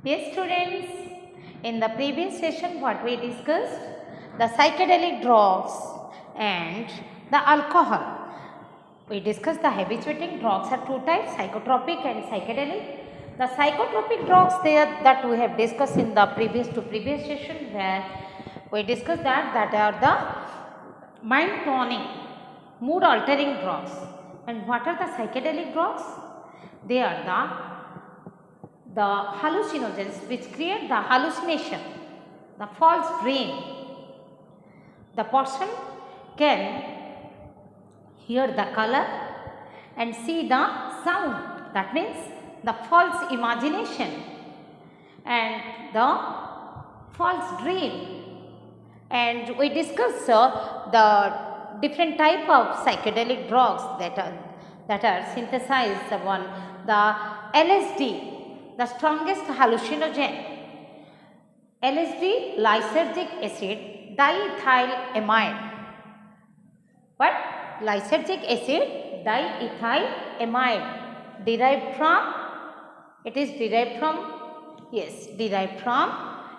Yes, students, in the previous session what we discussed, the psychedelic drugs and the alcohol. We discussed the habituating drugs are two types, psychotropic and psychedelic. The psychotropic drugs there that we have discussed in the previous session, where we discussed that are the mind toning, mood altering drugs. And what are the psychedelic drugs? They are the hallucinogens which create the hallucination, the false dream. The person can hear the color and see the sound, that means the false imagination and the false dream. And we discussed the different type of psychedelic drugs that are synthesized. One, the LSD, the strongest hallucinogen. LSD, lysergic acid diethylamide. What? Lysergic acid diethylamide, derived from, derived from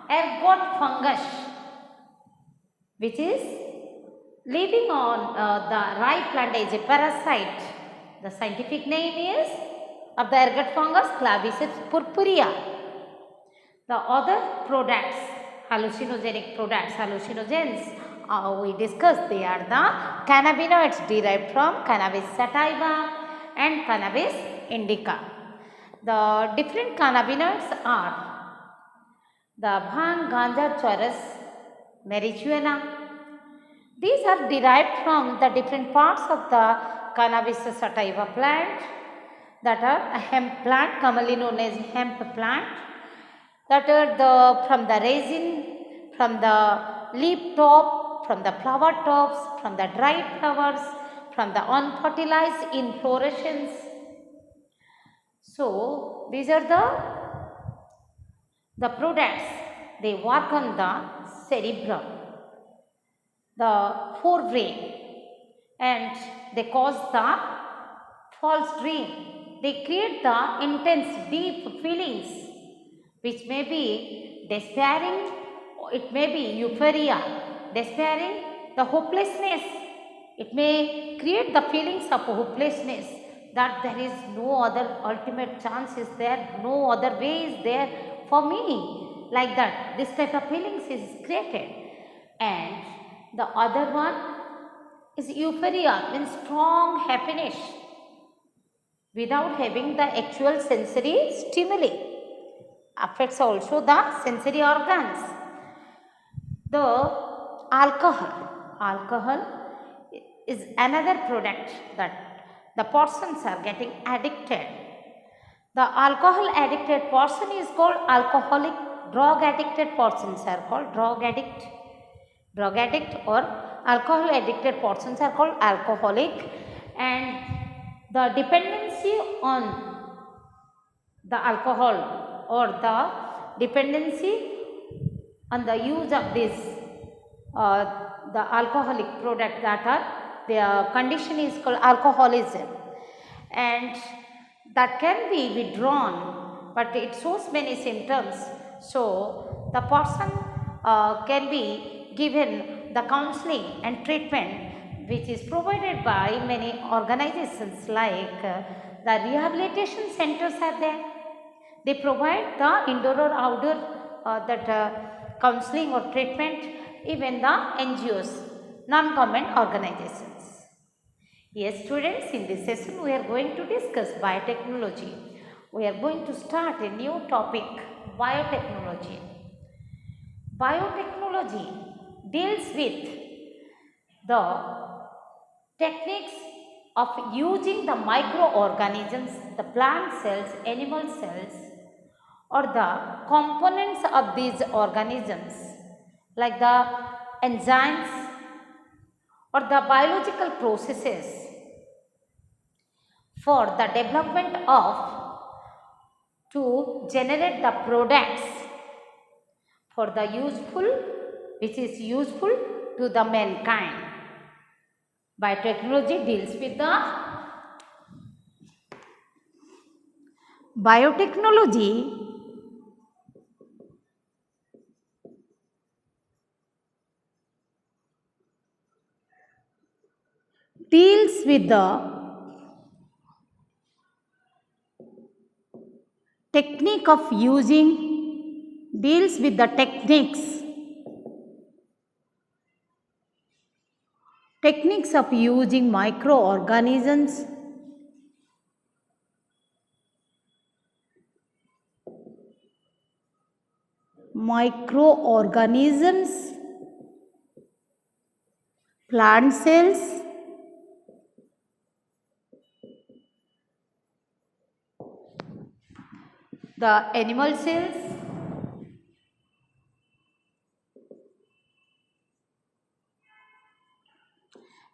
ergot fungus, which is living on the rye plant as a parasite. The scientific name is of the ergot fungus, Claviceps purpurea. The other products, hallucinogenic products, hallucinogens, we discussed, they are the cannabinoids derived from Cannabis sativa and Cannabis indica. The different cannabinoids are the bhang, ganja, charas, marijuana. These are derived from the different parts of the Cannabis sativa plant, that are a hemp plant, commonly known as hemp plant, that are from the resin, from the leaf top, from the flower tops, from the dried flowers, from the unfertilized inflorescence. So these are the products. They work on the cerebrum, the forebrain, and they cause the false dream. They create the intense, deep feelings, which may be despairing, it may be euphoria, despairing, the hopelessness. It may create the feelings of hopelessness, that there is no other ultimate chance is there, no other way is there for me, like that. This type of feelings is created. And the other one is euphoria, means strong happiness without having the actual sensory stimuli, affects also the sensory organs. The alcohol is another product that the persons are getting addicted. The alcohol addicted person is called alcoholic. Drug addicted persons are called drug addict. Drug addict or alcohol addicted persons are called alcoholic. And the dependency on the alcohol or the dependency on the use of this the alcoholic product, that are their condition is called alcoholism, and that can be withdrawn, but it shows many symptoms. So the person can be given the counseling and treatment which is provided by many organizations, like the rehabilitation centers are there. They provide the indoor or outdoor counseling or treatment, even the NGOs, non-government organizations. Yes, students, in this session we are going to discuss biotechnology. We are going to start a new topic, biotechnology. Biotechnology deals with the techniques of using the microorganisms, the plant cells, animal cells, or the components of these organisms, like the enzymes or the biological processes, for the development of, to generate the products for the useful, which is useful to the mankind. Biotechnology deals with the biotechnology deals with the technique of using, deals with the techniques of using microorganisms, plant cells, the animal cells,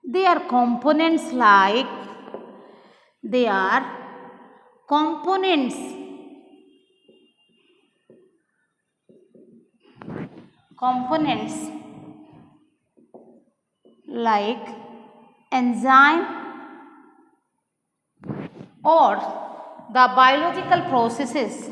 they are components like, they are components like enzyme or the biological processes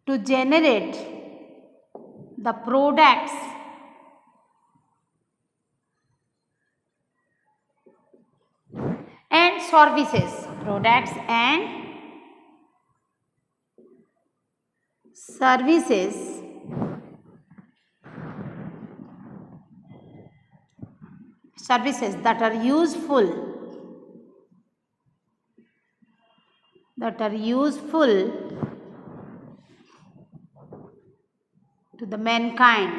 to generate the products and services, services that are useful to the mankind.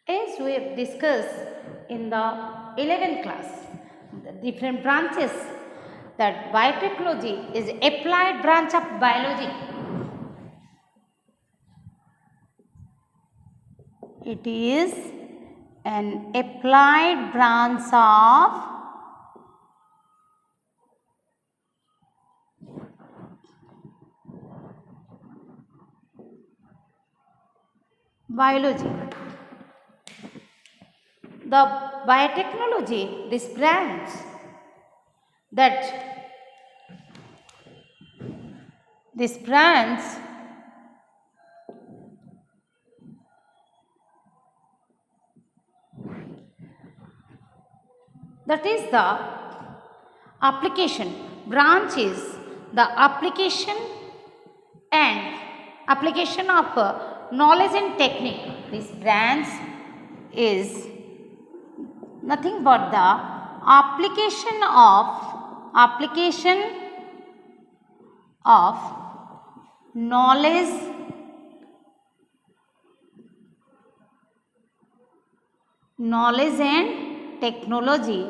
As we have discussed in the 11th class, the different branches, that biotechnology is applied branch of biology. It is an applied branch of biology. The biotechnology, this branch, that is the application. Branch is the application of knowledge and technique. This branch is nothing but the application of knowledge and technology.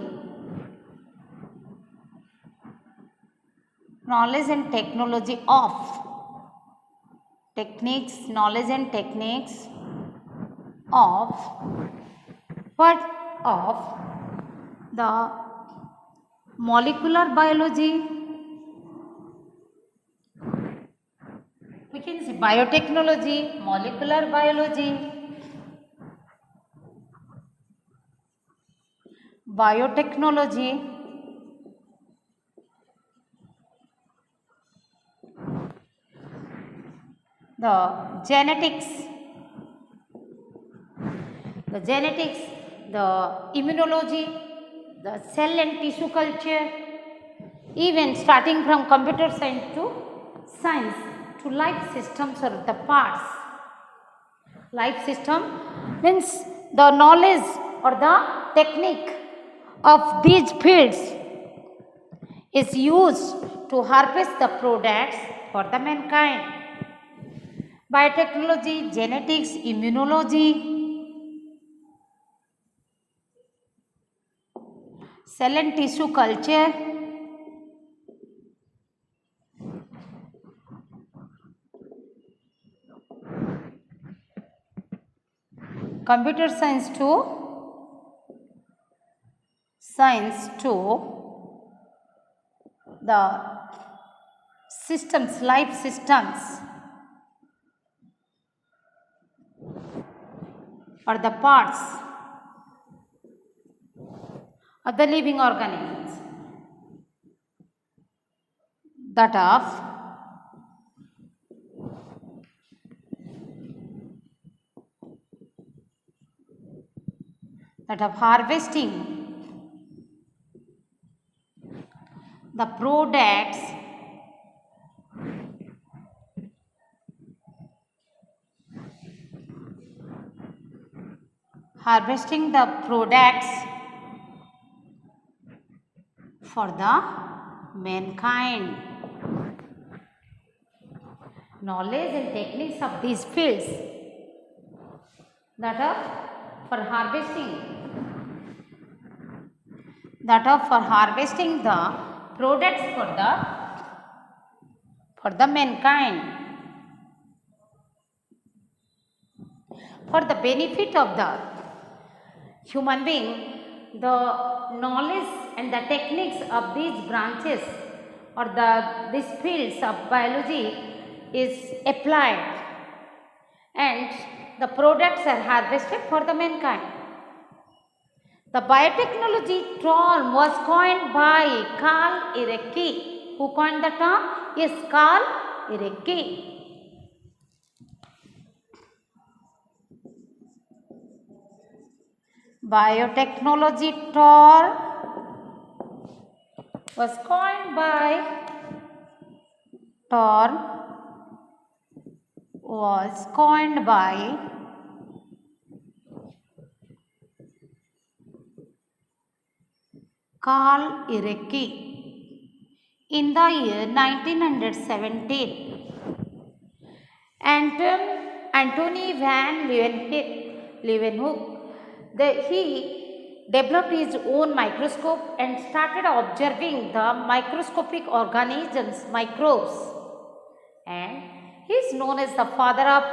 Knowledge and technology of techniques, knowledge and techniques of what? Of the molecular biology. We can say biotechnology, molecular biology, biotechnology, the genetics, the immunology, the cell and tissue culture, even starting from computer science to life systems or the parts. Life system means the knowledge or the technique of these fields is used to harvest the products for the mankind. Biotechnology, genetics, immunology, cell and tissue culture, computer science to the systems, life systems, or the parts of the living organisms that of harvesting the products for the mankind. Knowledge and techniques of these fields that are for harvesting the products for the mankind, for the benefit of the human being. The knowledge and the techniques of these branches or these fields of biology is applied and the products are harvested for the mankind. The biotechnology term was coined by Carl Erecki. Who coined the term? Yes, Carl Erecki. Biotechnology term was coined by Carl Erecki in the year 1917. Antony van Leeuwenhoek, he developed his own microscope and started observing the microscopic organisms, microbes, and he is known as the father of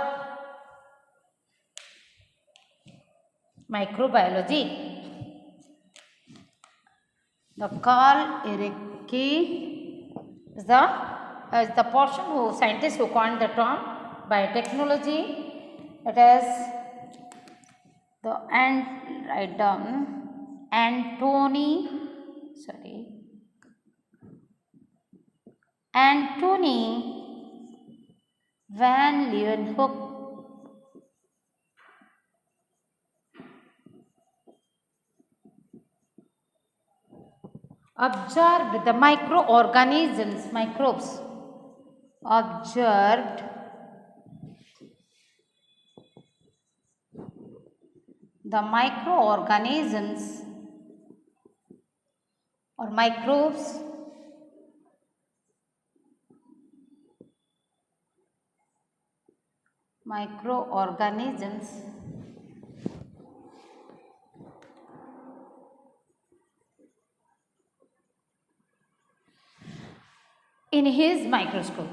microbiology. The Carl Erecki is the person scientist who coined the term biotechnology. It is Antony van Leeuwenhoek. Observed the microorganisms, microbes. Observed the microorganisms or microbes in his microscope.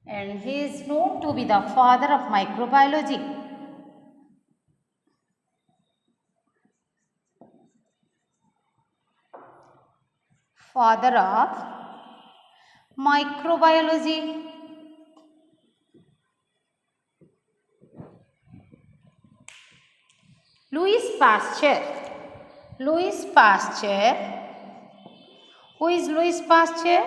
And he is known to be the father of microbiology. Father of microbiology. Louis Pasteur. Who is Louis Pasteur?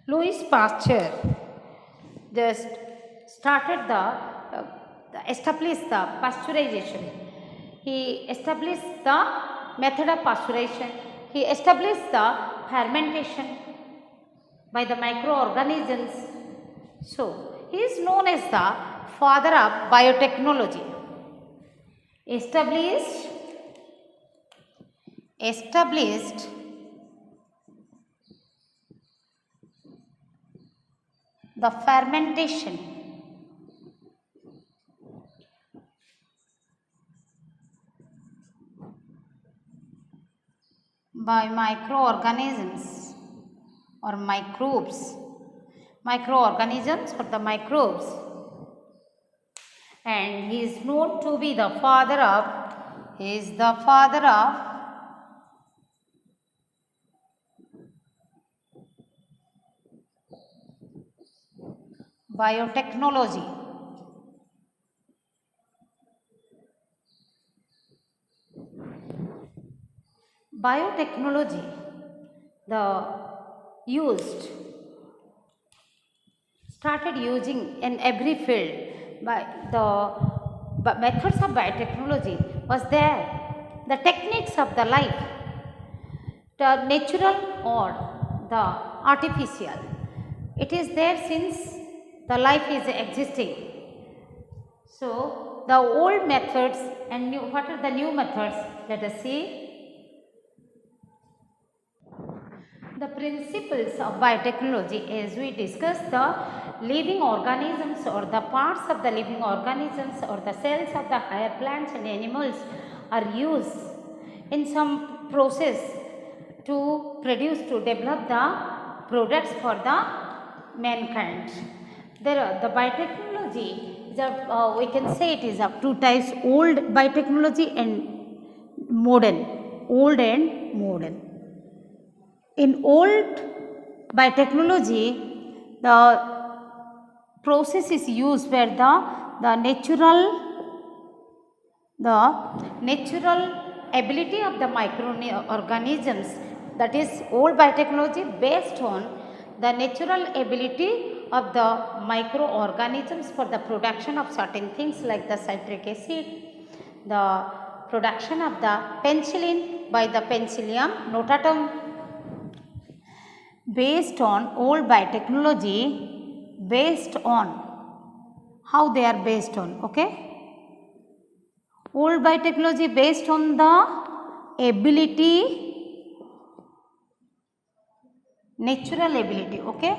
Louis Pasteur just started established the pasteurization. He established the method of pasteurization. He established the fermentation by the microorganisms. So, he is known as the father of biotechnology. Established the fermentation by microorganisms or microbes. Microorganisms or the microbes. and he is known to be the father of, he is the father of biotechnology. Biotechnology, the used, started using in every field. By the methods of biotechnology was there, the techniques of the life, the natural or the artificial, it is there since the life is existing. So the old methods and new, what are the new methods? Let us see. The principles of biotechnology, as we discussed, the living organisms or the parts of the living organisms or the cells of the higher plants and animals are used in some process to produce, to develop the products for the mankind. There are the biotechnology, we can say it is of two types: old biotechnology and modern. Old and modern. In old biotechnology, the process is used where the natural ability of the microorganisms, that is old biotechnology based on the natural ability of the microorganisms for the production of certain things like the citric acid, the production of the penicillin by the Penicillium notatum. Based on old biotechnology, based on how they are based on, okay? Old biotechnology based on the ability, natural ability, okay?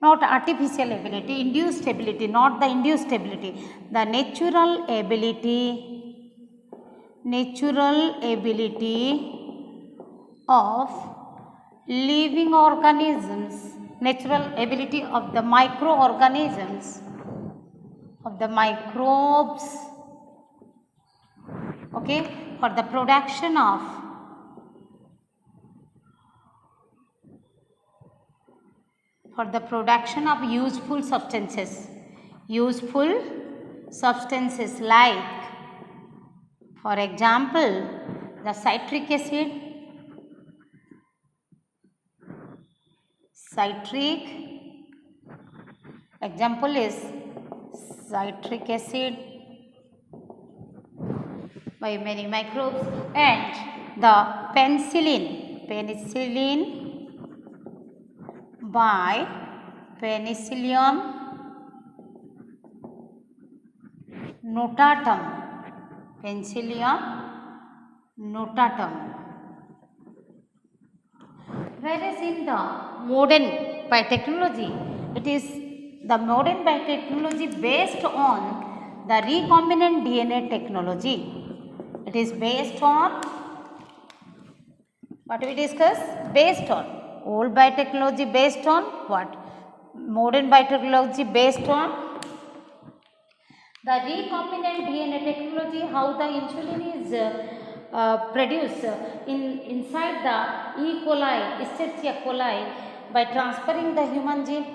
Not artificial ability, induced ability, not the induced ability, the natural ability of living organisms, natural ability of the microorganisms, of the microbes, okay, for the production of useful substances like, for example, the citric acid, example is citric acid by many microbes, and the penicillin by Penicillium notatum, whereas in the modern biotechnology, it is the modern biotechnology based on the recombinant DNA technology. It is based on what we discussed, based on old biotechnology, based on what? Modern biotechnology based on the recombinant DNA technology, how the insulin is produced inside the E. coli, Escherichia coli by transferring the human gene.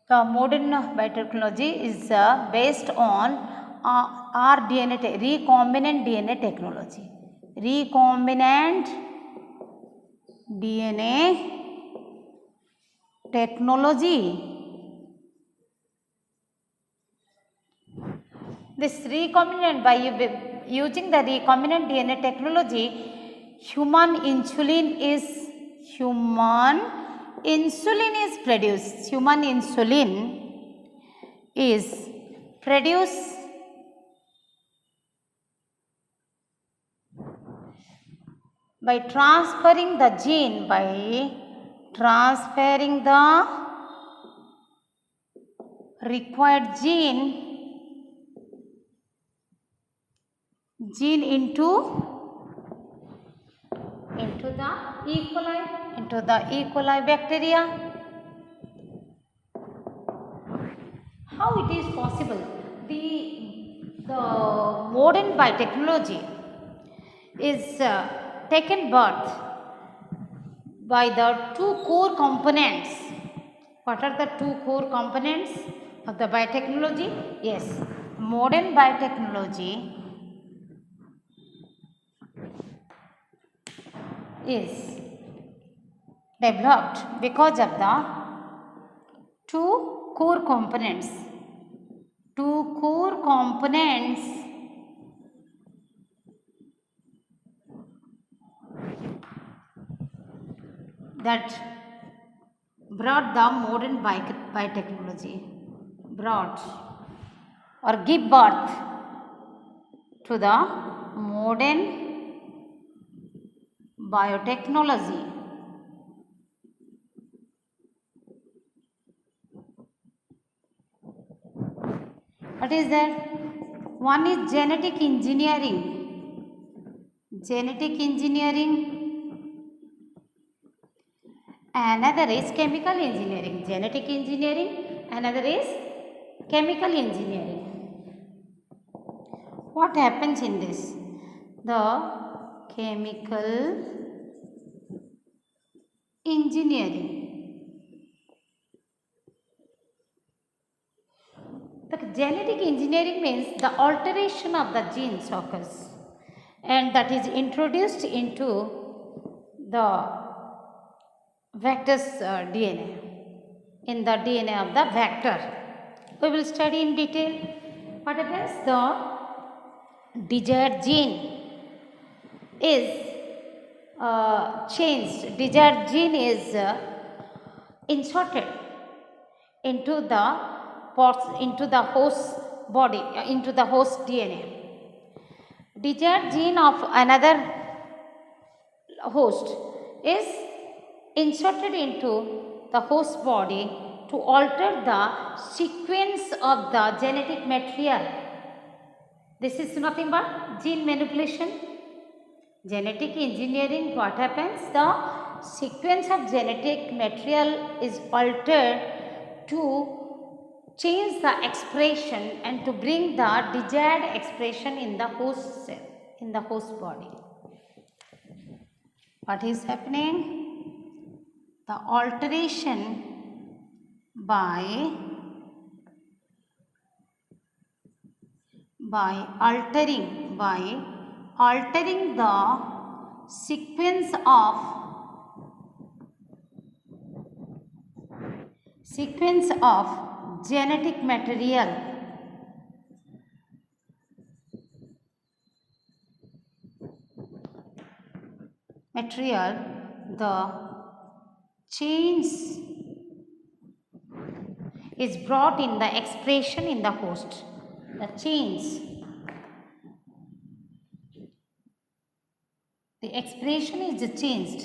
The modern biotechnology is based on recombinant DNA technology. Recombinant DNA technology. This recombinant, by using the recombinant DNA technology, human insulin is produced. Human insulin is produced by transferring the gene, the required gene into the E. coli bacteria. How it is possible the modern biotechnology is taken birth by the two core components. What are the two core components of the biotechnology? Yes, modern biotechnology is developed because of the two core components. Two core components that brought the modern biotechnology, brought or give birth to the modern biotechnology. What is that? One is genetic engineering. Genetic engineering. Another is chemical engineering. Genetic engineering. Another is chemical engineering. What happens in this? The chemical engineering. The genetic engineering means the alteration of the genes occurs, and that is introduced into the vector's DNA, in the DNA of the vector. We will study in detail. What happens? The desired gene is changed. Desired gene is inserted into the host body, into the host DNA. Desired gene of another host is inserted into the host body to alter the sequence of the genetic material. This is nothing but gene manipulation. Genetic engineering, what happens? The sequence of genetic material is altered to change the expression and to bring the desired expression in the host cell, in the host body. What is happening? The alteration by altering the sequence of genetic material the change is brought in the expression in the host. The change, the expression is changed.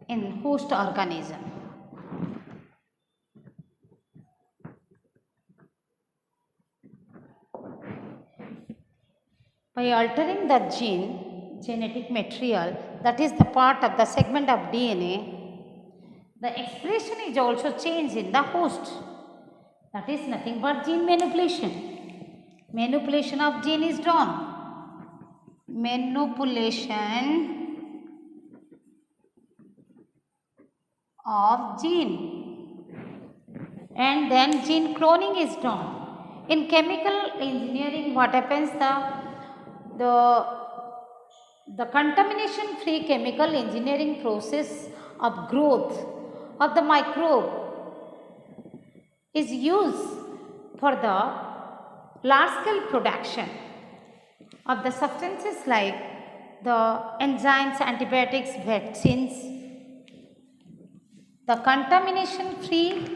In host organism. By altering the genetic material, that is the part of the segment of DNA, the expression is also changed in the host. That is nothing but gene manipulation. Manipulation of gene is done. Manipulation of gene, and then gene cloning is done. In chemical engineering, what happens? The contamination free chemical engineering process of growth of the microbe is used for the large scale production of the substances like the enzymes, antibiotics, vaccines. The contamination free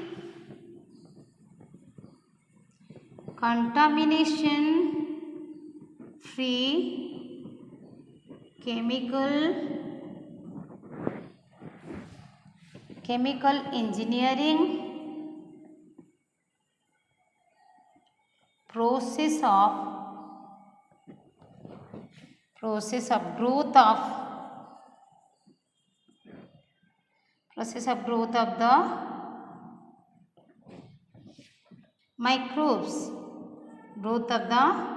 chemical engineering growth of the microbes, growth of the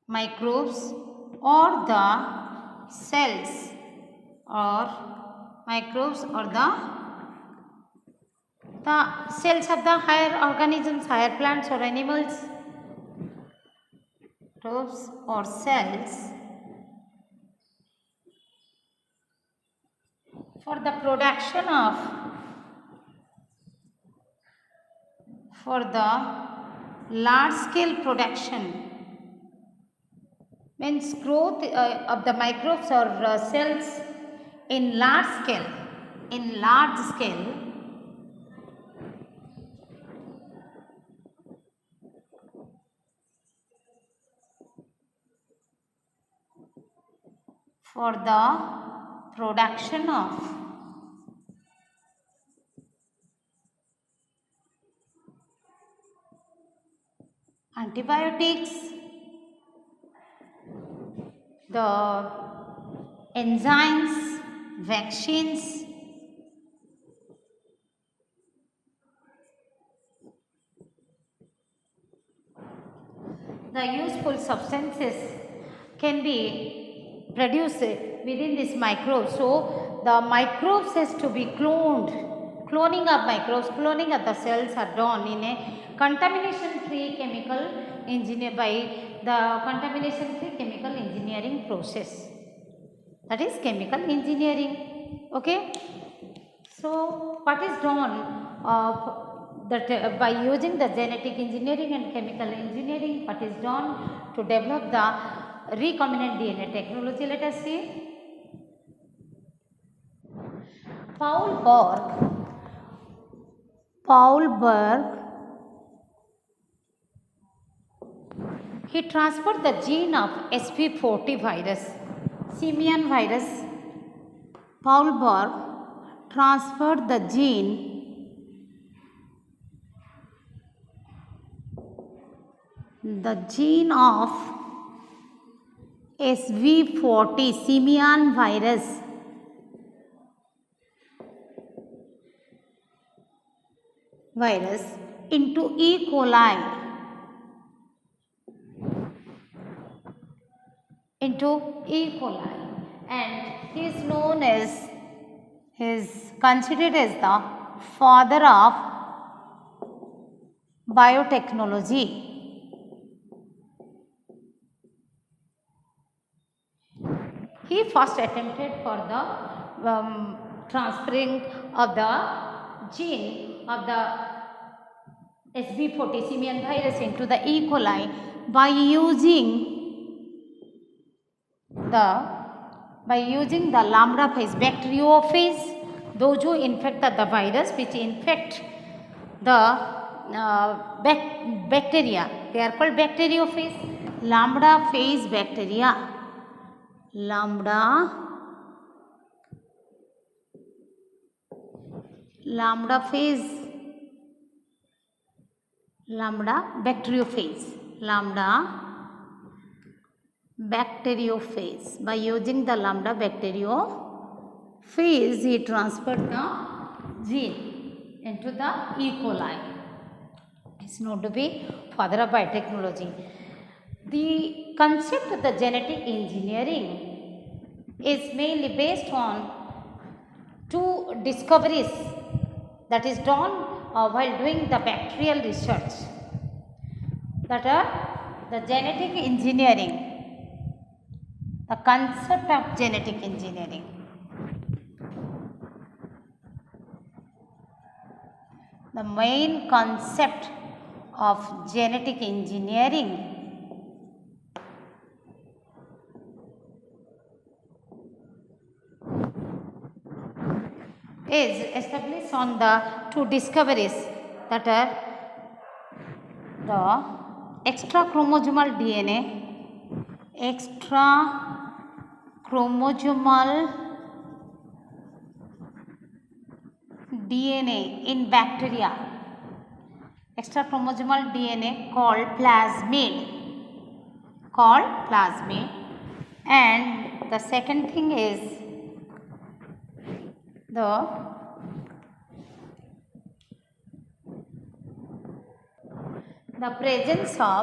microbes or the cells, or microbes or the cells of the higher organisms, higher plants or animals, microbes or cells for the production of, for the large scale production, means growth of the microbes or cells in large scale, for the production of antibiotics, the enzymes, vaccines, the useful substances can be produced within this microbe. So the microbes has to be cloned. Cloning of microbes, cloning of the cells are done in a contamination-free chemical engineering process. That is chemical engineering. Okay. So what is done by using the genetic engineering and chemical engineering, what is done to develop the recombinant DNA technology? Let us see. Paul Berg, he transferred the gene of SV40 virus, simian virus. Paul Berg transferred the gene of SV40 simian virus into E. coli, and he is known as, considered as the father of biotechnology. He first attempted for the transferring of the gene of the SV40 simian virus into the E. coli by using the lambda phage, bacteriophage, those who infect the virus, which infect the bacteria, they are called bacteriophage. Lambda phage bacteria, lambda bacteriophage. By using the lambda bacteriophage, he transferred the gene into the E. coli. He is known to be father of biotechnology. The concept of the genetic engineering is mainly based on two discoveries that is done while doing the bacterial research, that are the genetic engineering, the concept of genetic engineering. The main concept of genetic engineering is established on the two discoveries, that are the extrachromosomal DNA in bacteria, extra chromosomal DNA called plasmid, and the second thing is the presence of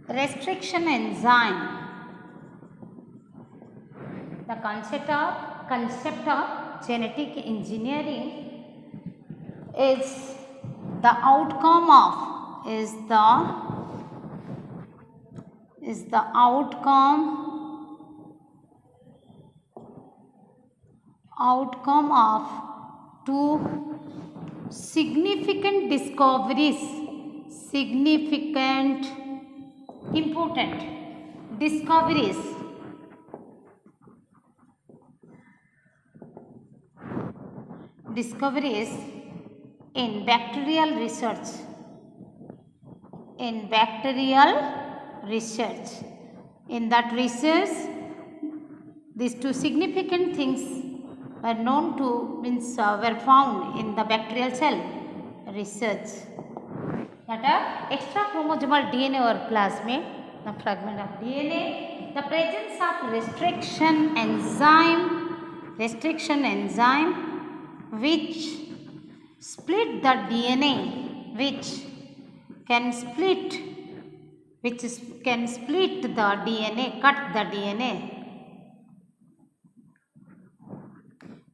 restriction enzyme. The concept of genetic engineering is the outcome of two significant important discoveries in bacterial research. In that research, these two significant things were were found in the bacterial cell research, that are extra chromosomal DNA or plasmid, the fragment of DNA, the presence of restriction enzyme which split the DNA, which can split the DNA, cut the DNA,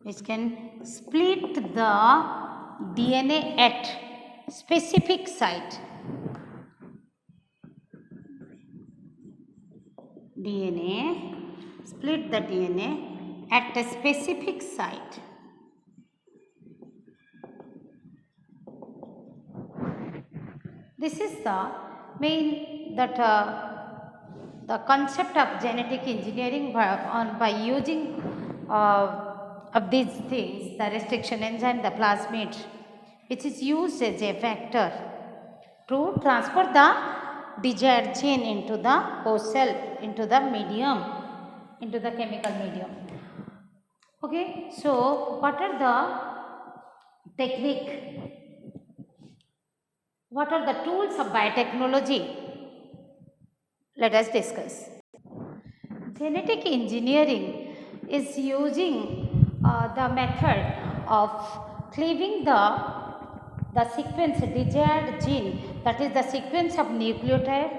which can split the DNA at specific site. Split the DNA at a specific site. This is the main the concept of genetic engineering by using of these things, the restriction enzyme, the plasmid, which is used as a vector to transfer the desired gene into the host cell, into the chemical medium. Okay, so what are the what are the tools of biotechnology? Let us discuss. Genetic engineering is using the method of cleaving the sequence desired gene, that is the sequence of nucleotide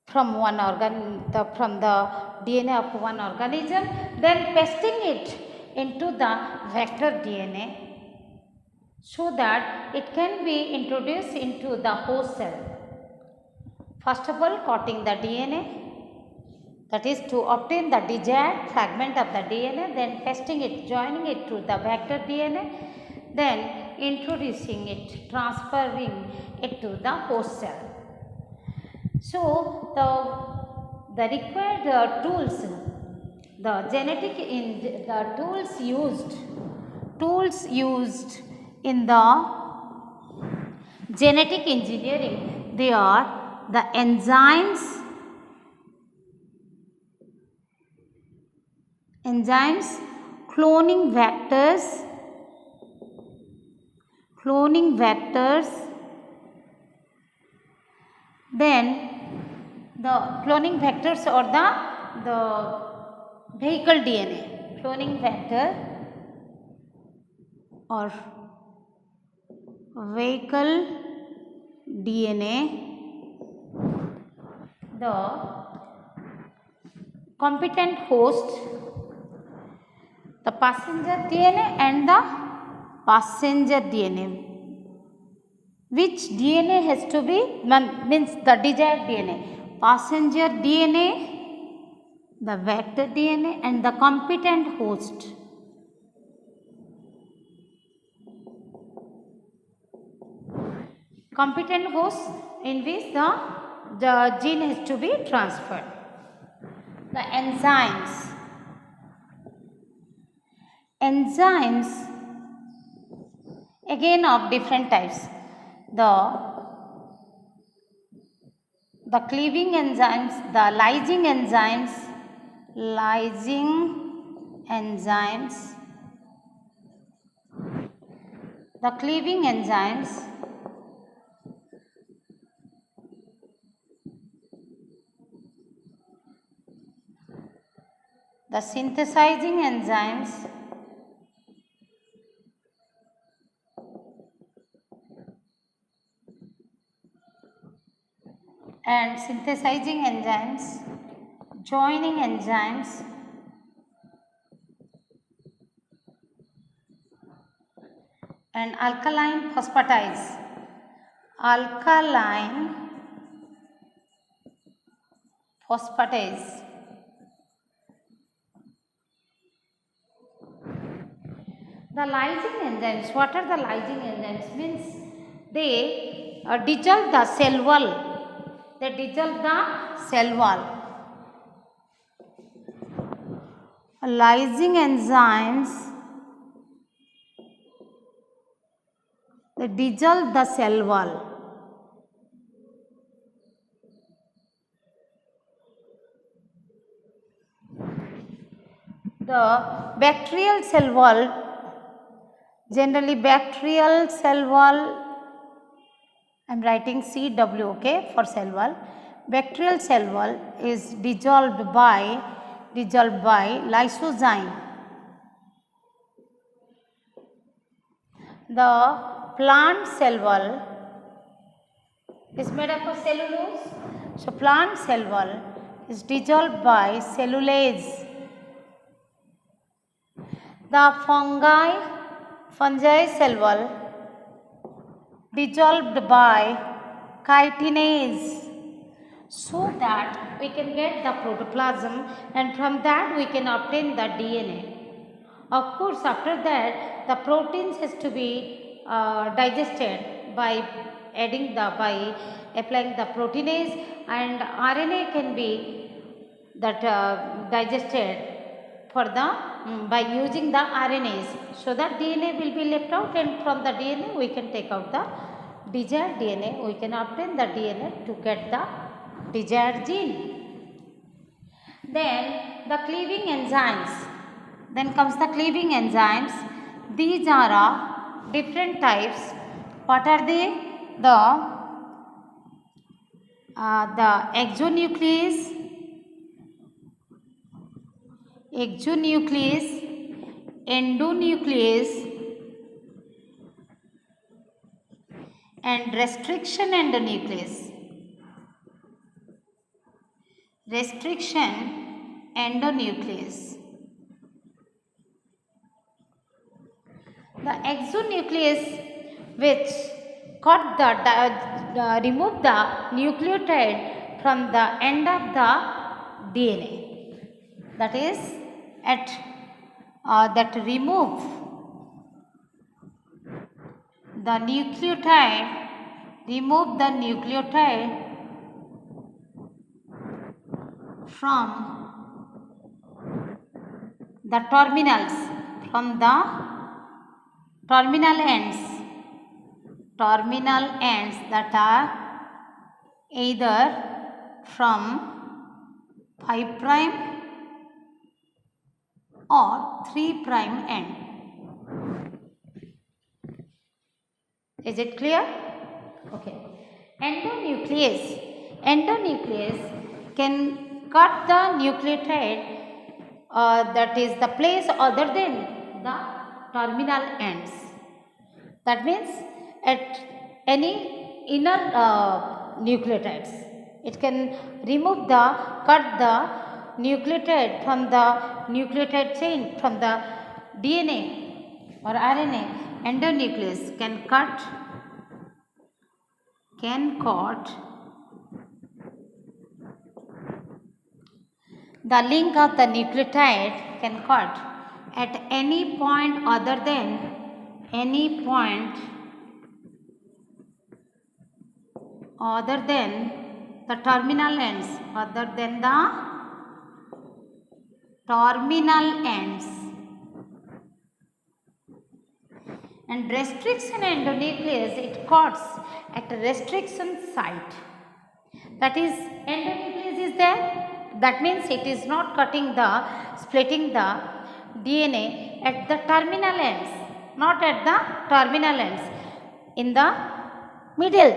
from from the DNA of one organism, then pasting it into the vector DNA so that it can be introduced into the host cell. First of all, cutting the DNA, that is to obtain the desired fragment of the DNA, then pasting it, joining it to the vector DNA, then introducing it, transferring it to the host cell. So, the required tools, the tools used in the genetic engineering, they are the enzymes, cloning vectors, then the cloning vectors or the vehicle DNA, cloning vector or vehicle DNA, the competent host, the passenger DNA and the passenger DNA. Which DNA has to be, means the desired DNA, passenger DNA, the vector DNA and the competent host. Competent host in which the gene has to be transferred. The enzymes again of different types. The cleaving enzymes, the lysing enzymes, lysing enzymes, the cleaving enzymes, the synthesizing enzymes, and synthesizing enzymes, joining enzymes, and alkaline phosphatase. Alkaline phosphatase. The lysing enzymes, what are the lysing enzymes? Means they dissolve the cell wall. They dissolve the cell wall. Lysing enzymes, they dissolve the cell wall. The bacterial cell wall, generally bacterial cell wall, I am writing CW, okay, for cell wall. Bacterial cell wall is dissolved by lysozyme. The plant cell wall is made up of cellulose. So, plant cell wall is dissolved by cellulase. The fungi cell wall dissolved by chitinase, so that we can get the protoplasm, and from that we can obtain the DNA. Of course, after that the proteins has to be digested by applying the proteinase, and RNA can be digested for the by using the RNAs, so that DNA will be left out, and from the DNA we can take out the desired DNA. We can obtain the DNA to get the desired gene. Then the cleaving enzymes. Then comes the cleaving enzymes. These are of different types. What are they? The exonuclease, endonuclease, and restriction endonuclease. Restriction endonuclease. The exonuclease, which remove the nucleotide from the end of the DNA. That is, that remove the nucleotide, from the terminals, from the terminal ends that are either from 5 prime or 3 prime end. Is it clear? Okay. Endonuclease can cut the nucleotide that is the place other than the terminal ends. That means at any inner nucleotides, it can cut the nucleotide from the nucleotide chain, from the DNA or RNA. Endonuclease can cut the link of the nucleotide, can cut at any point other than the terminal ends, and restriction endonuclease, it cuts at a restriction site. That is, endonuclease is there, That means it is not splitting the DNA at the terminal ends, not at the terminal ends, in the middle,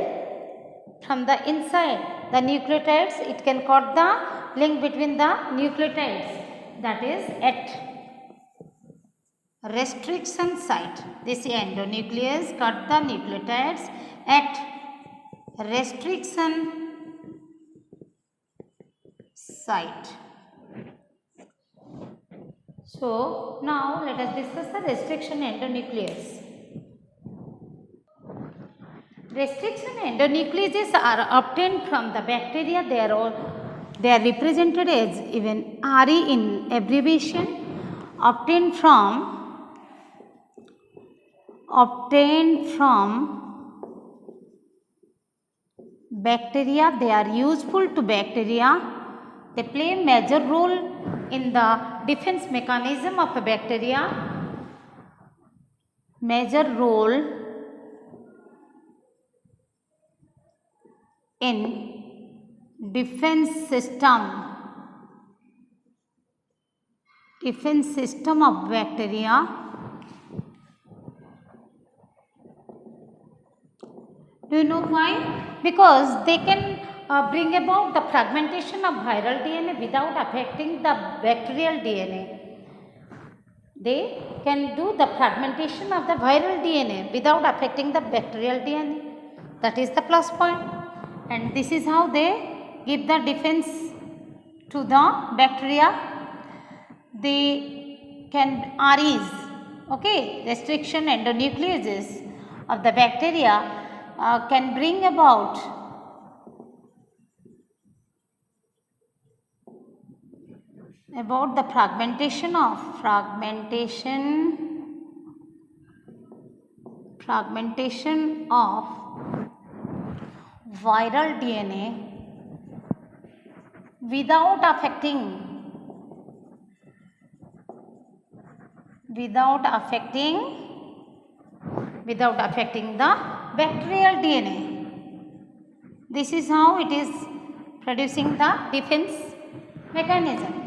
from the inside the nucleotides it can cut the link between the nucleotides, that is at restriction site. This endonuclease cut the nucleotides at restriction site. So now let us discuss the restriction endonuclease. Restriction endonucleases are obtained from the bacteria. They are represented as even RE in abbreviation, obtained from bacteria. They are useful to bacteria. They play a major role in the defense mechanism of a bacteria. Major role in defense system of bacteria. Do you know why? Because they can bring about the fragmentation of viral DNA without affecting the bacterial DNA. They can do the fragmentation of the viral DNA without affecting the bacterial DNA. That is the plus point. And this is how they give the defense to the bacteria. They can REs, okay, restriction endonucleases of the bacteria can bring about the fragmentation of viral DNA without affecting the bacterial DNA. This is how it is producing the defense mechanism.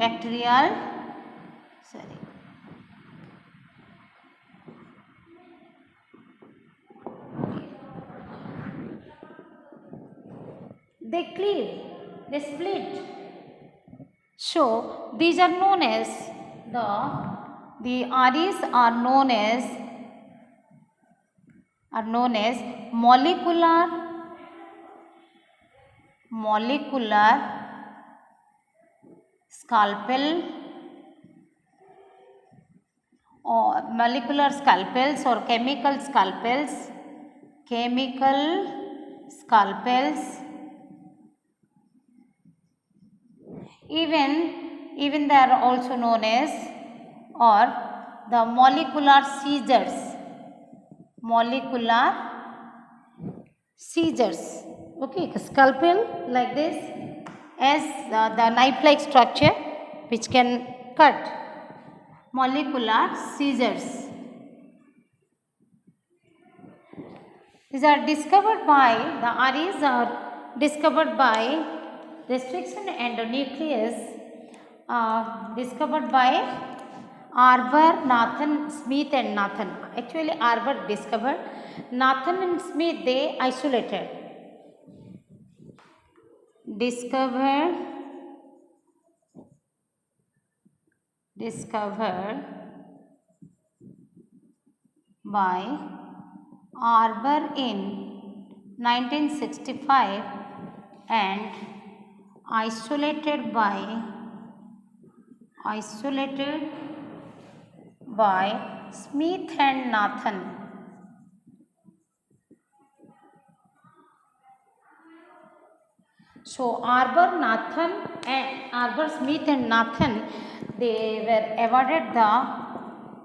They cleave, they split. So these are known as the REs are known as molecular scalpels or chemical scalpels. Even they are also known as the molecular seizures. Okay, scalpel like this as the knife-like structure which can cut. Molecular seizures. These are discovered by the REs are discovered by restriction endonuclease discovered by Arbour, Nathan, Smith and Nathan. Actually Arbour discovered, Nathan and Smith they isolated. Discovered by Arbour in 1965 and isolated by Smith and Nathan. So Arbour, Smith and Nathan, they were awarded the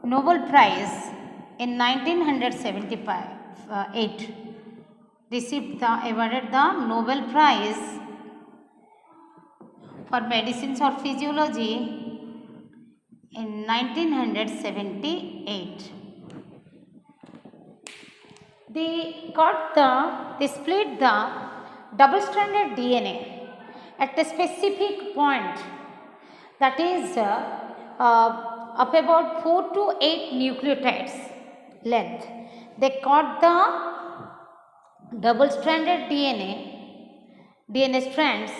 Nobel Prize in 1978. Awarded the Nobel Prize for medicines or physiology in 1978. They split the double-stranded DNA at a specific point, that is up about 4 to 8 nucleotides length. They caught the double stranded DNA strands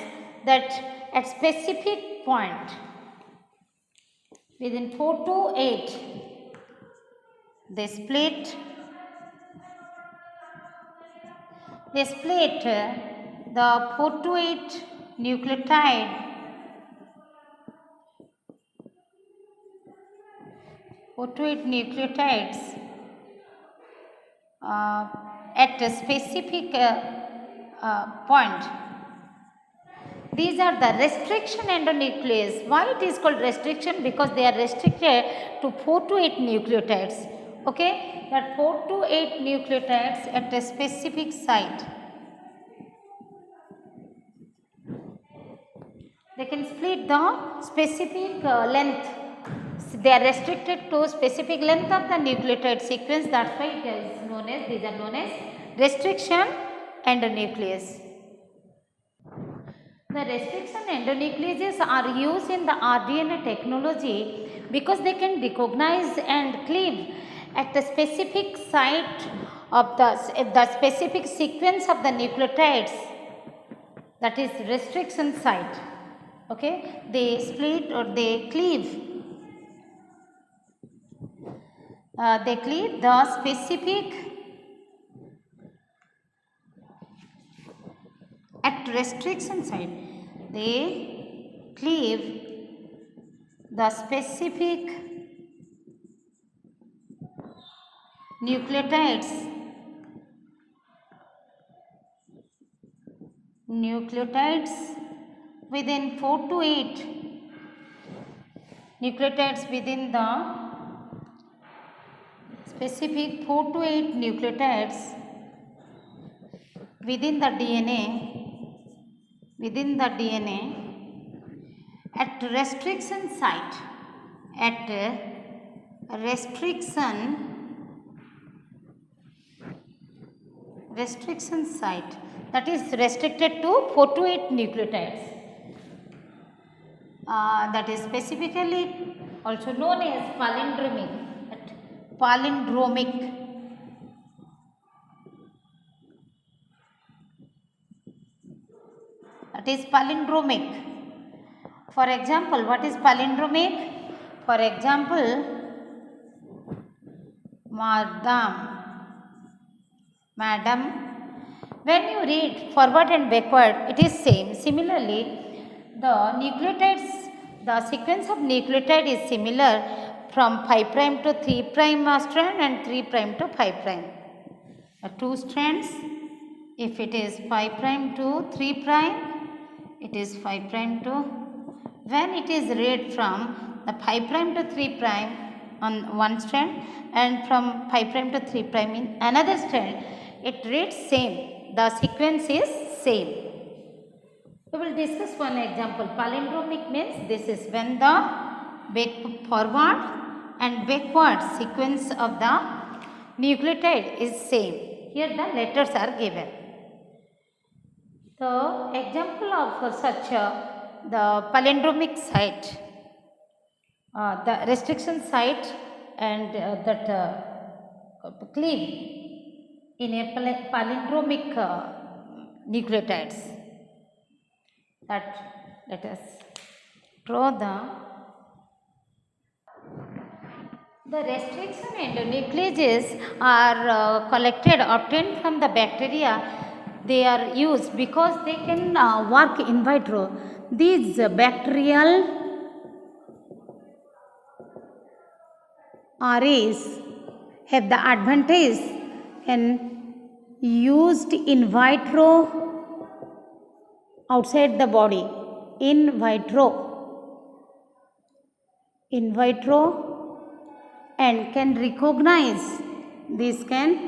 that at specific point within 4 to 8 they split the 4 to 8 nucleotide nucleotides at a specific point. These are the restriction endonuclease. Why it is called restriction? Because they are restricted to 4 to 8 nucleotides. Okay, that 4 to 8 nucleotides at a specific site. They can split the specific length. They are restricted to specific length of the nucleotide sequence. That's why it is known as, these are known as restriction endonuclease. The restriction endonucleases are used in the rDNA technology because they can recognize and cleave at the specific site of the specific sequence of the nucleotides, that is restriction site. Okay, they split or they cleave. They cleave the specific at restriction site. They cleave the specific nucleotides within 4 to 8 nucleotides within the specific 4 to 8 nucleotides within the DNA at restriction site, restriction site, that is restricted to 4 to 8 nucleotides. That is specifically also known as palindromic. That is palindromic. For example, what is palindromic? For example, madam. When you read forward and backward, it is same. Similarly, the sequence of nucleotide is similar from 5 prime to 3 prime strand and 3 prime to 5 prime. 2 strands, if it is 5 prime to 3 prime, it is 5 prime to, when it is read from the 5 prime to 3 prime on one strand and from 5 prime to 3 prime in another strand, it reads same. The sequence is same. We will discuss one example. Palindromic means this is when the forward and backward sequence of the nucleotide is same. Here the letters are given. The example of such the palindromic site, the restriction site and that cleave in a palindromic nucleotides. That let us draw the restriction endonucleases are obtained from the bacteria. They are used because they can work in vitro. These bacterial arrays have the advantage and used in vitro outside the body, in vitro and can recognize, this can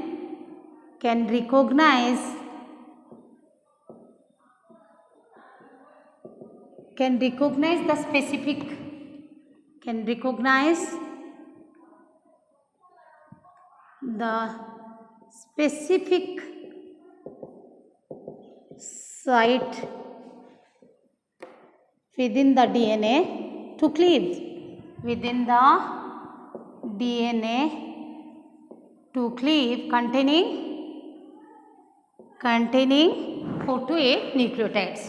recognize the specific, can recognize the specific site within the DNA to cleave, within the DNA to cleave containing 4 to 8 nucleotides,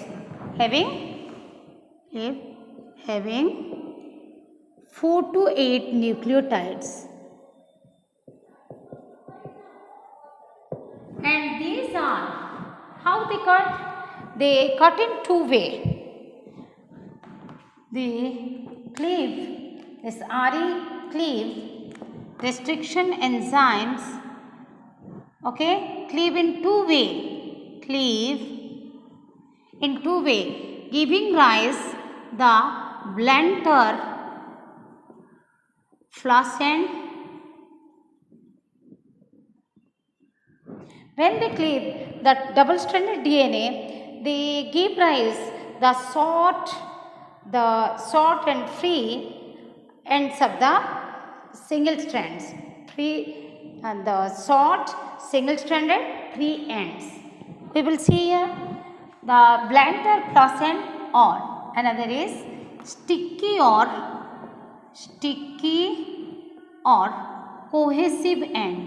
having 4 to 8 nucleotides, and these are how they cut. They cut in two ways. The cleave, this RE cleave restriction enzymes, okay, cleave in two way, giving rise the Blantyre fluorescent. When they cleave the double-stranded DNA, they give rise the short and free ends of the single strands, free and the short single-stranded free ends. We will see here the Blantyre fluorescent, or another is sticky or cohesive end.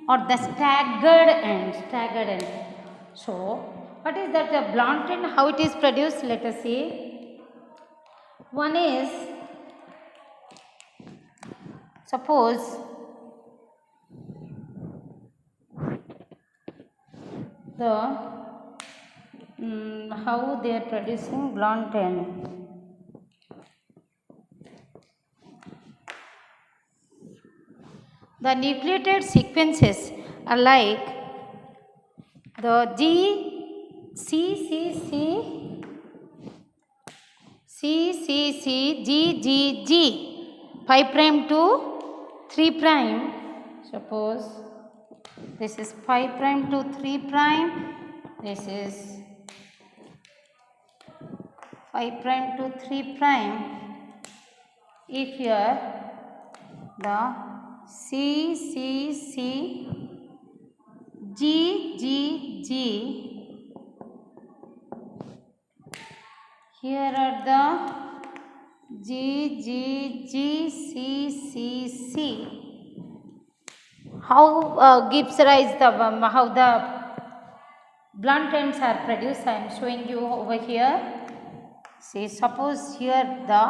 Or the staggered end. So, what is that blunt end? How it is produced? Let us see. One is, suppose the how they are producing blunt end. The nucleotide sequences are like the GGG 5 prime to 3 prime. Suppose this is 5 prime to 3 prime. This is 5 prime to 3 prime. If here the GGG, here are the GGGCCC. How gives rise the how the blunt ends are produced? I am showing you over here. See, suppose here the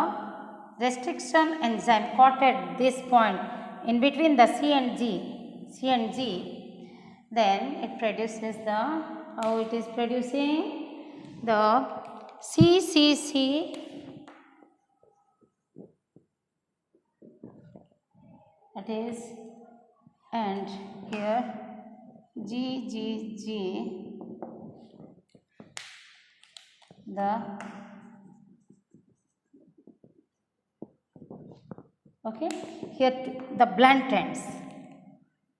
restriction enzyme caught at this point in between the C and G, then it produces the, how it is producing the CCC, that is, and here GGG, the, okay, here the blunt ends,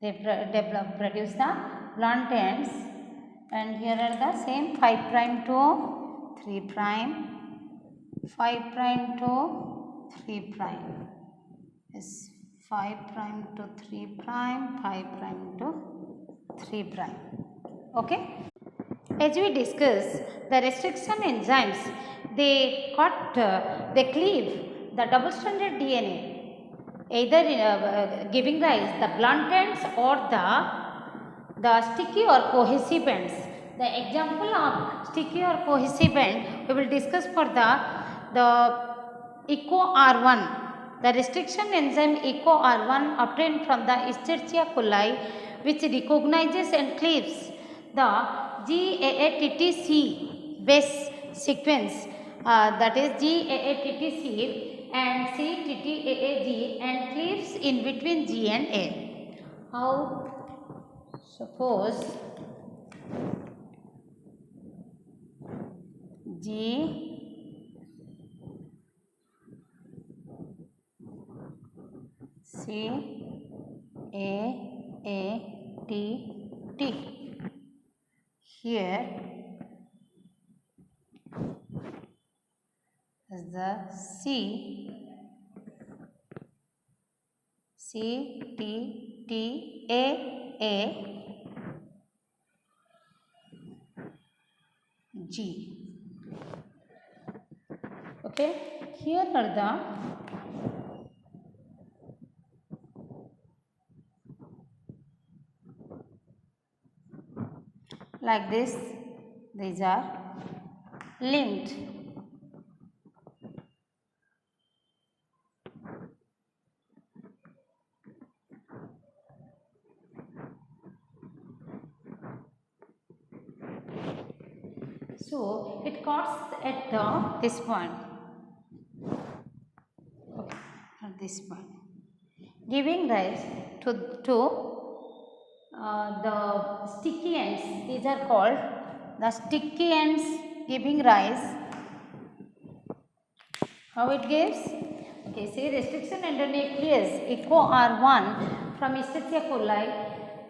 they produce the blunt ends, and here are the same 5 prime to 3 prime, 5 prime to 3 prime, is 5 prime to 3 prime, 5 prime to 3 prime. Okay. As we discussed, the restriction enzymes, they cleave the double-stranded DNA, either giving rise the blunt ends or the sticky or cohesive ends. The example of sticky or cohesive end we will discuss for the EcoR1. The restriction enzyme EcoR1 obtained from the Escherichia coli, which recognizes and cleaves the GAATTC base sequence, that is GAATTC and CTTAAG, and cleaves in between G and A. How? Suppose G C A T T. Here is the C T T A G. Okay, here are the like this, these are linked. So it cuts at this point, okay, at this point, giving rise to the sticky ends. These are called the sticky ends, giving rise. How it gives? Okay, say restriction endonuclease echo R1 from Escherichia coli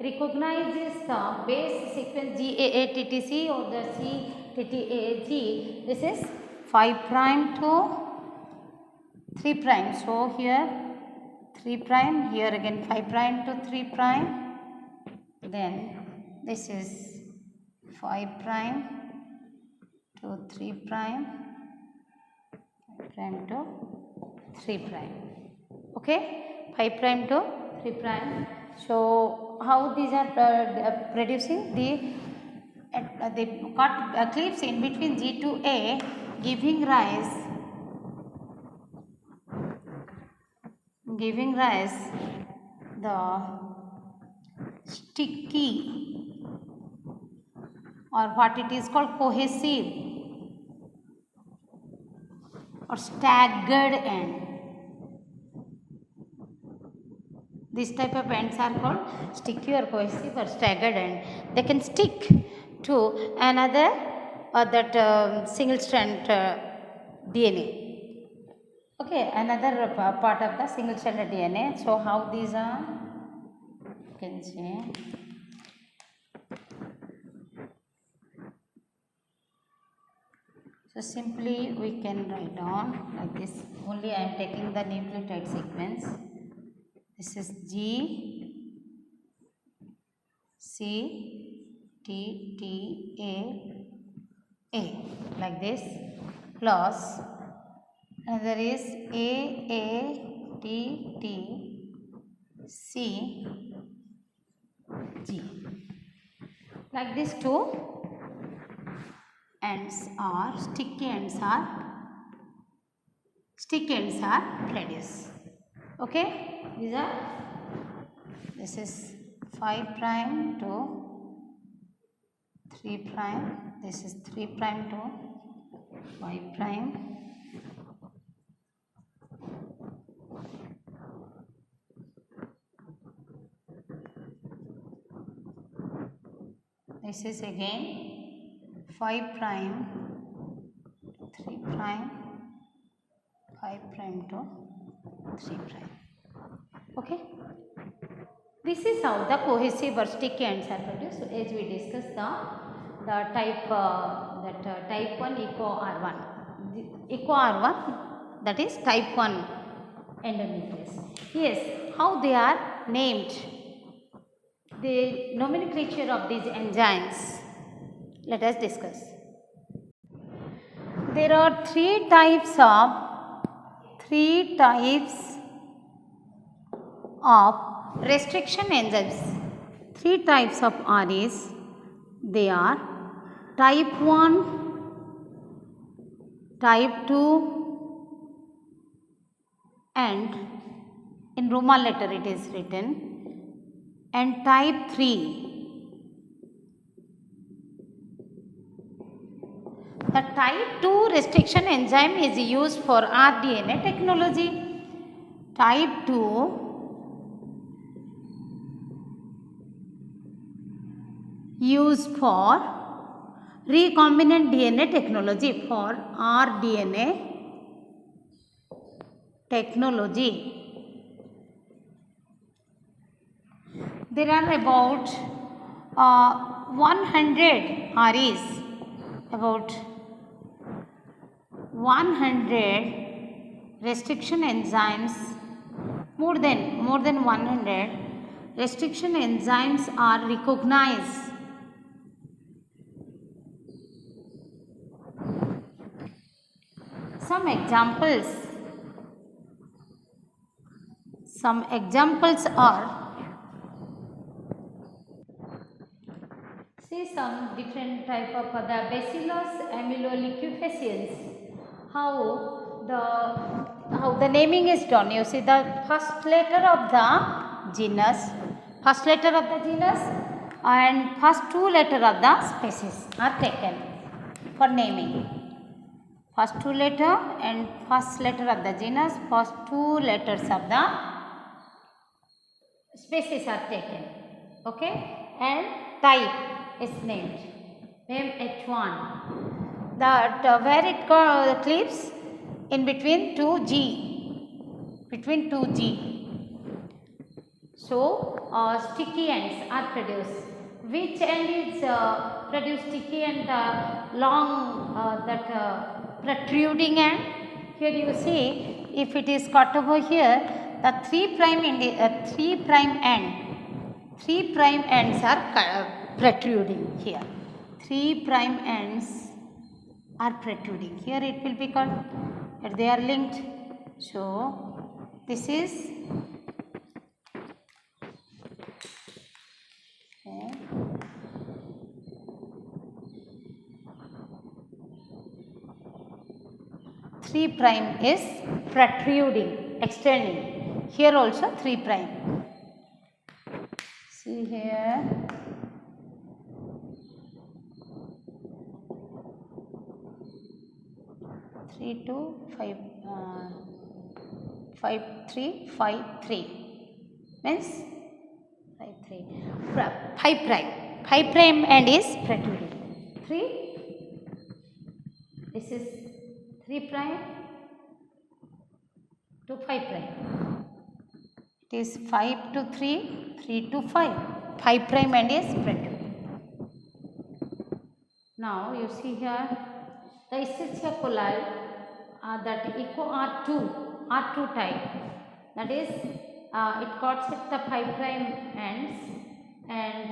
recognizes the base sequence GAATTC or the CTTAG. This is 5 prime to 3 prime. So here 3 prime, here again 5 prime to 3 prime. Then this is 5 prime to 3 prime, 5 prime to 3 prime. Okay, 5 prime to 3 prime. So how these are producing? They cut clips in between G to A, giving rise the sticky, or what it is called, cohesive or staggered end. This type of ends are called sticky or cohesive or staggered end. They can stick to another single strand DNA. Okay, another part of the single stranded DNA. So how these are, you can see. So simply we can write down like this. Only I am taking the nucleotide sequence. This is G C T T A like this, plus another is A T T C G. Like this, two ends are sticky ends are produced. Okay, this is 5 prime to 3 prime, this is 3 prime to 5 prime. This is again 5 prime to 3 prime, 5 prime to 3 prime. Okay. This is how the cohesive or sticky ends are produced. So as we discussed the type type 1 echo R1. The echo R1, that is type 1 endonuclease. Yes, how they are named, the nomenclature of these enzymes. Let us discuss. There are three types of restriction enzymes. Three types of RAs. They are type 1, type 2, and in Roman letter it is written, and type 3. The type 2 restriction enzyme is used for rDNA technology. Type 2 used for recombinant DNA technology, for rDNA technology. There are about 100 REs, about 100 restriction enzymes, more than 100 restriction enzymes are recognized. some examples. Some examples are, see some different type of the Bacillus amyloliquefasciens. How the naming is done. You see the first letter of the genus, and first two letter of the species are taken for naming. First two letter and first letter of the genus, first two letters of the species are taken. Okay, and type is named MH1. That where it clips in between 2G, between 2G. So sticky ends are produced. Which end is produced sticky and long protruding end? Here you see, if it is cut over here, the 3' ends are protruding here. 3' ends are protruding. Here it will be cut, and they are linked. So this is okay. 3' is protruding, extending. Here also 3'. See here. Three to 5, 5, 3, 5, 3 means 5, 3. 5' end is protruding. 3. This is 3' to 5'. It is 5 to 3, 3 to 5. 5' end is protruding. Now you see here the Escherichia coli, that echo R2 type, that is it cuts at the 5' ends and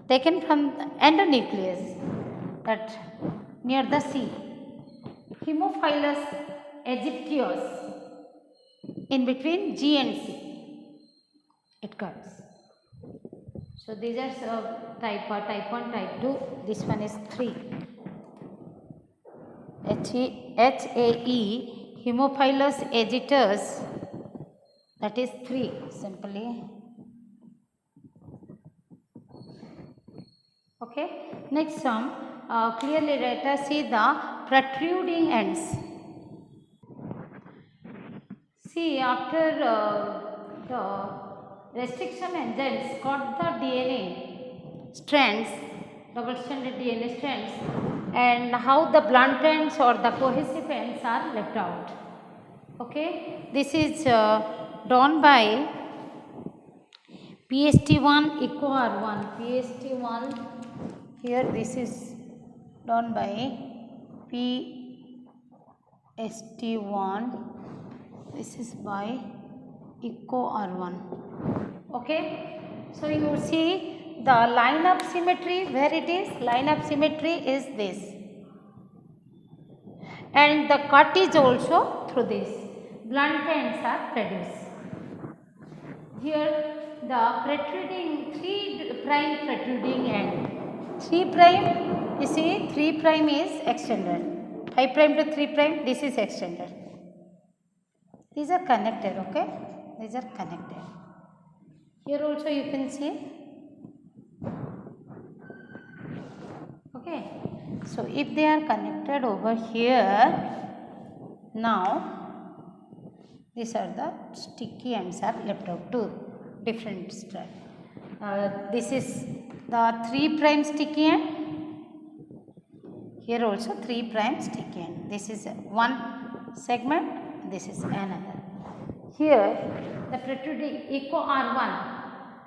taken from the endonucleus, that near the C. Haemophilus aegyptius, in between G and C it cuts. So these are type 1, type 2. This one is 3. HAE, Haemophilus aegyptius, that is 3 simply. Okay. Next one, clearly let us see the protruding ends. See, after the restriction enzymes cut the DNA strands, double-stranded DNA strands, and how the blunt ends or the cohesive ends are left out. Okay, this is done by PST1 echo R1. PST1 here, this is done by PST1. This is by echo R1. Okay, so you see the line of symmetry, where it is, line of symmetry is this, and the cut is also through this. Blunt ends are produced. Here the protruding 3' protruding end. 3', you see 3' is extended. 5' to 3', this is extended. These are connected, okay? These are connected. Here also you can see. Okay. So if they are connected over here, now these are the sticky ends are left out, 2 different strands. This is the 3' sticky end. Here also 3' sticky end. This is one segment. This is another. Here the protruding echo R1,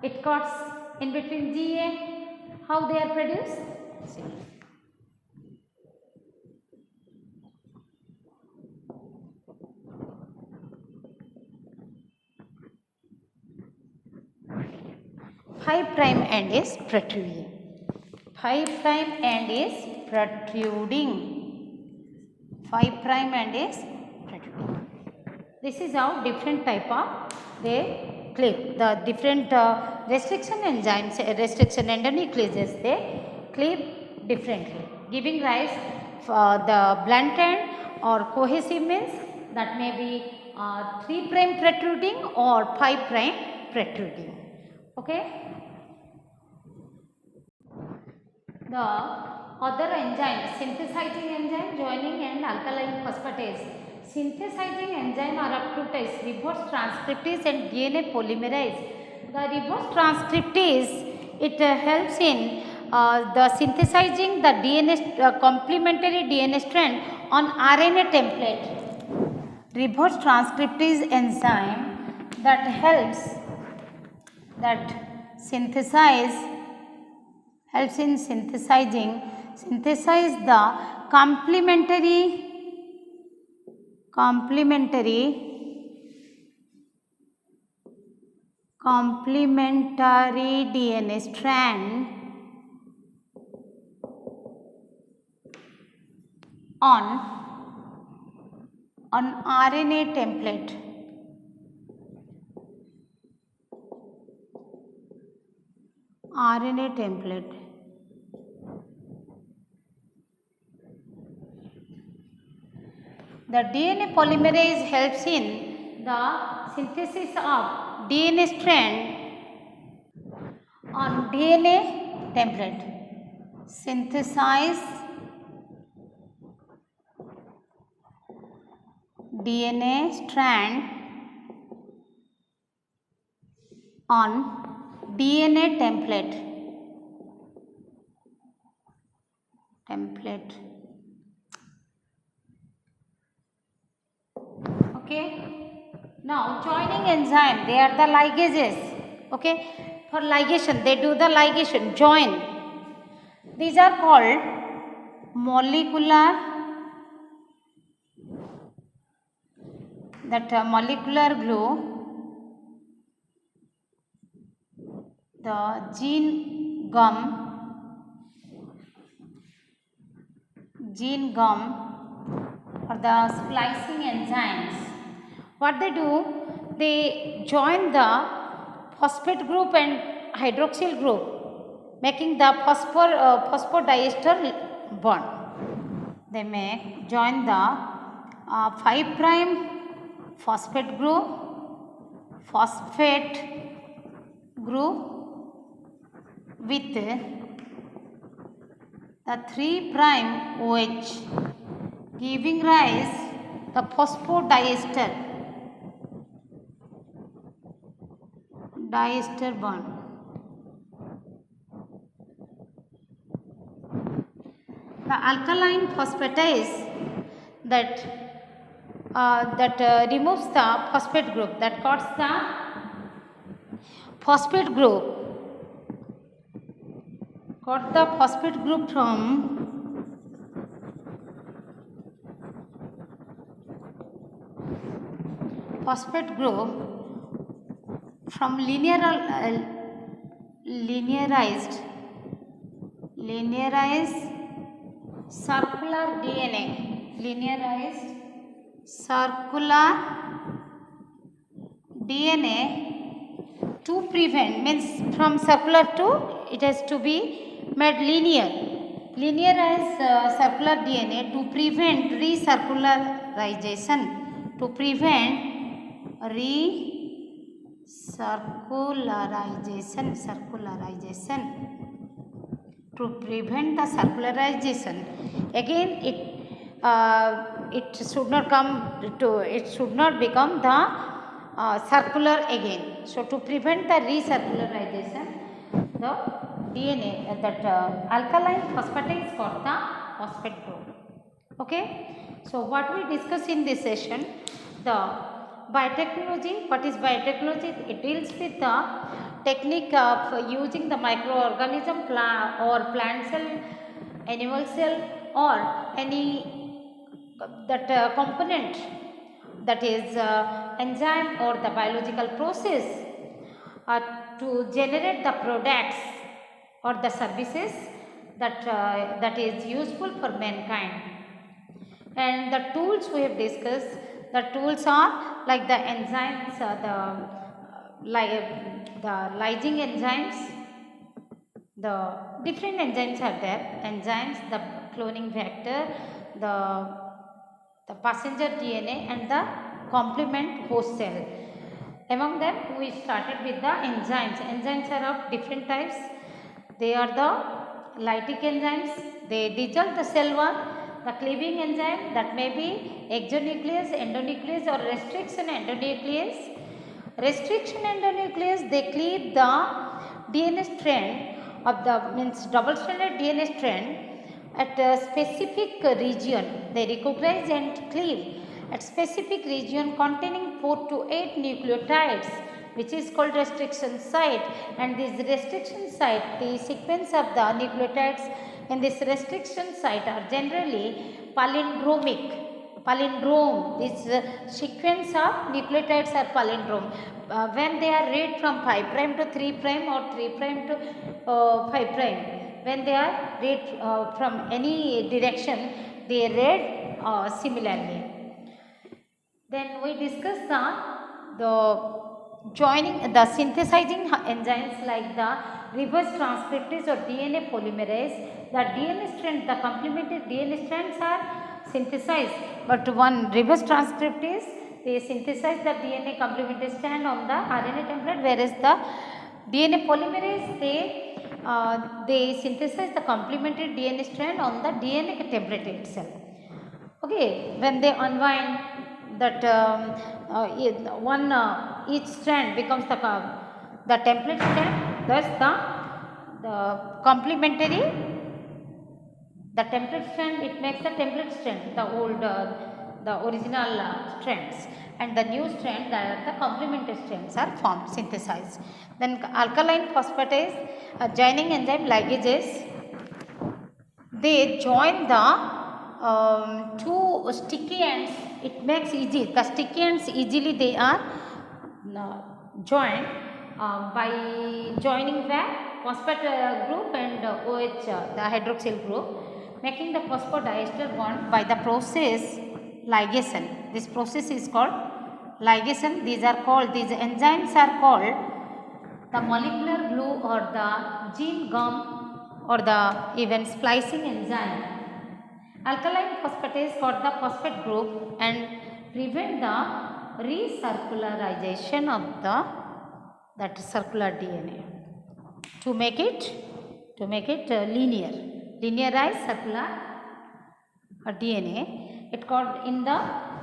it cuts in between GA. How they are produced? See. Five prime end is protruding. 5' end is protruding. 5 prime end is protruding. This is how different type of they cleave. The different restriction enzymes, restriction endonucleases, they cleave differently, giving rise the blunt end or cohesive means that may be 3 prime protruding or 5 prime protruding. Okay. The other enzymes, synthesizing enzyme, joining and alkaline phosphatase. Synthesizing enzyme are up to types: reverse transcriptase and DNA polymerase. The reverse transcriptase, it helps in the synthesizing the DNA complementary DNA strand on RNA template. Reverse transcriptase enzyme that helps in synthesize the complementary DNA strand on RNA template. The DNA polymerase helps in the synthesis of DNA strand on DNA template. Synthesize DNA strand on DNA template. Okay. Now joining enzyme, they are the ligases. Okay. For ligation, they do the ligation, join. These are called molecular glue, the gene gum or the splicing enzymes. What they do, they join the phosphate group and hydroxyl group, making the phosphodiester bond. They may join the 5 prime phosphate group with the 3 prime OH, giving rise the phosphodiester bond. The alkaline phosphatase that removes the phosphate group, that cuts the phosphate group, from linearized circular DNA, to prevent, means from circular to it has to be made linearized circular DNA to prevent recircularization, to prevent the circularization. Again, it should not become the circular again. So to prevent the recircularization, the DNA alkaline phosphatase got the phosphate group. Okay. So what we discuss in this session, the biotechnology. What is biotechnology? It deals with the technique of using the microorganism or plant cell, animal cell, or any component, that is enzyme or the biological process, to generate the products or the services that is useful for mankind. And the tools we have discussed, the tools are like the enzymes, the lysing enzymes, the different enzymes are there, enzymes, the cloning vector, the passenger DNA and the complement host cell. Among them we started with the enzymes. Enzymes are of different types. They are the lytic enzymes, they dissolve the cell wall, the cleaving enzyme that may be exonuclease, endonuclease or restriction endonuclease. Restriction endonuclease, they cleave the DNA strand of the means double stranded DNA strand at a specific region. They recognize and cleave at specific region containing 4 to 8 nucleotides, which is called restriction site, and this restriction site, the sequence of the nucleotides in this restriction site are generally palindromic. Palindrome, this sequence of nucleotides are palindrome. When they are read from 5 prime to 3 prime or 3 prime to 5 prime, when they are read from any direction, they read similarly. Then we discuss the joining, the synthesizing enzymes like the reverse transcriptase or DNA polymerase. The DNA strand, the complementary DNA strands are synthesized, but one reverse transcriptase, they synthesize the DNA complementary strand on the RNA template, whereas the DNA polymerase, they synthesize the complementary DNA strand on the DNA template itself. Okay, when they unwind that each strand becomes the template strand, thus the complementary, the template strand, it makes the template strand, the old the original strands, and the new strand, that the complementary strands are formed, synthesized. Then alkaline phosphatase joining enzyme ligases, they join the two sticky ends. It makes easy, the sticky ends easily they are joined by joining the phosphate group and OH, the hydroxyl group, making the phosphodiester bond by the process ligation. This process is called ligation. These enzymes are called the molecular glue or the gene gum or the even splicing enzyme. Alkaline phosphatase got the phosphate group and prevent the recircularization of that circular DNA to make it linear, linearized circular DNA. It got in the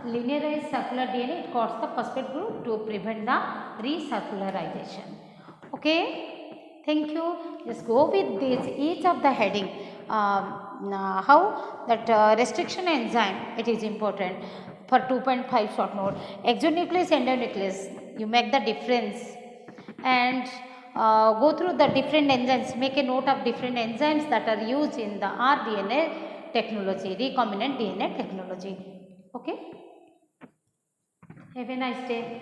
linearized circular DNA, it got the phosphate group to prevent the recircularization. Okay, thank you. Just go with this each of the heading. How that restriction enzyme, it is important for 2.5 short note. Exonuclease, endonuclease, you make the difference and go through the different enzymes, make a note of different enzymes that are used in the rDNA technology, recombinant DNA technology. Okay, have a nice day.